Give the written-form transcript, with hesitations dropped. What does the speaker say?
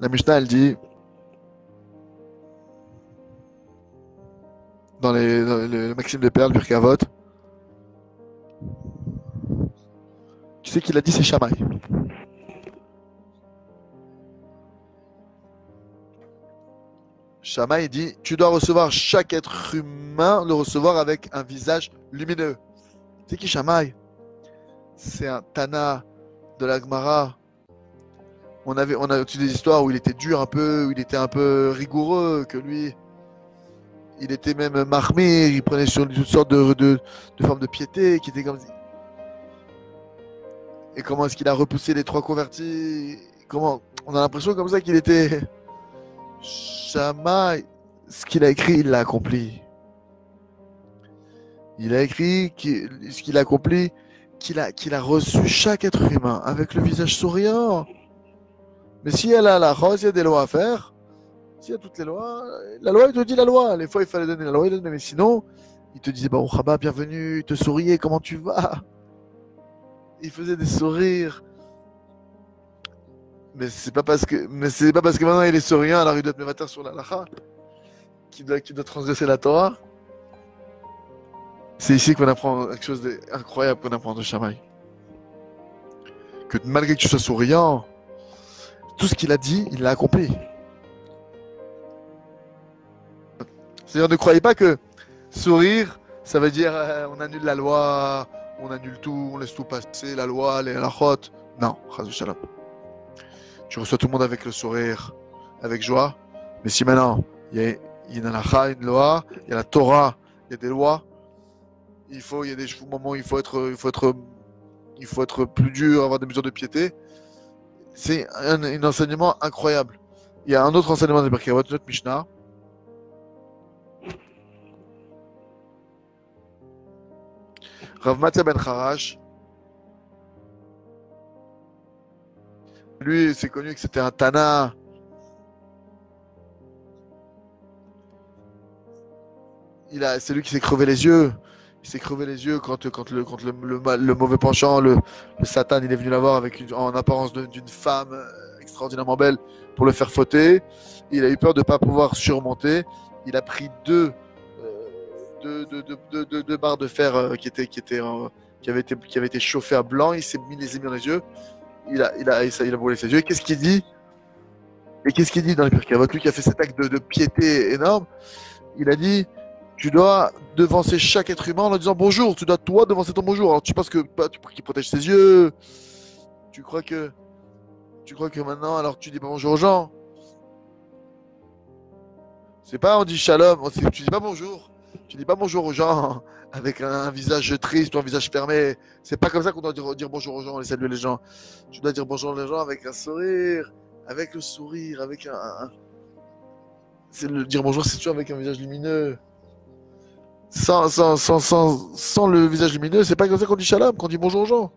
La Mishnah, elle dit, dans les Maximes de Perles, Pirkei Avot, tu sais qui l'a dit, c'est Shammai. Shammai dit, tu dois recevoir chaque être humain, le recevoir avec un visage lumineux. C'est qui Shammai? C'est un Tana de la Gemara. On a aussi des histoires où il était dur un peu, où il était un peu rigoureux, que lui, il était même marmé, il prenait sur toutes sortes de formes de piété, qui étaient comme. Et comment est-ce qu'il a repoussé les trois convertis? Comment? On a l'impression comme ça qu'il était. Shammai, ce qu'il a écrit, il l'a accompli. Il a écrit ce qu'il a accompli, qu'il a reçu chaque être humain avec le visage souriant. Mais si elle a la rose, il y a des lois à faire. S'il y a toutes les lois, la loi, il te dit la loi. Les fois, il fallait donner la loi, il donnait. Mais sinon, il te disait, Baruch Haba, bienvenue, il te souriait, comment tu vas? Il faisait des sourires. Mais c'est pas parce que maintenant il est souriant, alors il doit te mettre sur la lacha, qu'il doit transgresser la Torah. C'est ici qu'on apprend quelque chose d'incroyable qu'on apprend de Shammai. Que malgré que tu sois souriant, tout ce qu'il a dit, il l'a accompli. C'est-à-dire, ne croyez pas que sourire, ça veut dire on annule la loi, on annule tout, on laisse tout passer, la loi, les halachot. Non, chas v'shalom. Tu reçois tout le monde avec le sourire, avec joie. Mais si maintenant, il y a une halacha, une loi, il y a la Torah, il y a des lois, il y a des moments où il faut être plus dur, avoir des mesures de piété. C'est un enseignement incroyable. Il y a un autre enseignement de Pirkei Avot, notre Mishnah. Rav Matya ben Harash, lui, c'est connu que c'était un Tana. C'est lui qui s'est crevé les yeux. Il s'est crevé les yeux quand le mauvais penchant, le Satan, il est venu la voir en apparence d'une femme extraordinairement belle pour le faire fauter. Il a eu peur de ne pas pouvoir surmonter. Il a pris deux barres de fer qui avaient été chauffées à blanc. Il s'est mis les mis dans les yeux. Il a brûlé ses yeux. Et qu'est-ce qu'il dit? Dans les Pirkei Avot, lui qui a fait cet acte de piété énorme? Il a dit, tu dois devancer chaque être humain en leur disant bonjour. Tu dois toi devancer ton bonjour. Alors tu penses que qu'il protège ses yeux. Tu crois que maintenant alors tu dis pas bonjour aux gens. C'est pas on dit shalom. Tu dis pas bonjour. Tu dis pas bonjour aux gens avec un visage triste ou un visage fermé. C'est pas comme ça qu'on doit dire bonjour aux gens et saluer les gens. Tu dois dire bonjour aux gens avec un sourire, avec le sourire, avec dire bonjour, c'est toujours avec un visage lumineux. Sans le visage lumineux, c'est pas comme ça qu'on dit shalom, qu'on dit bonjour aux gens.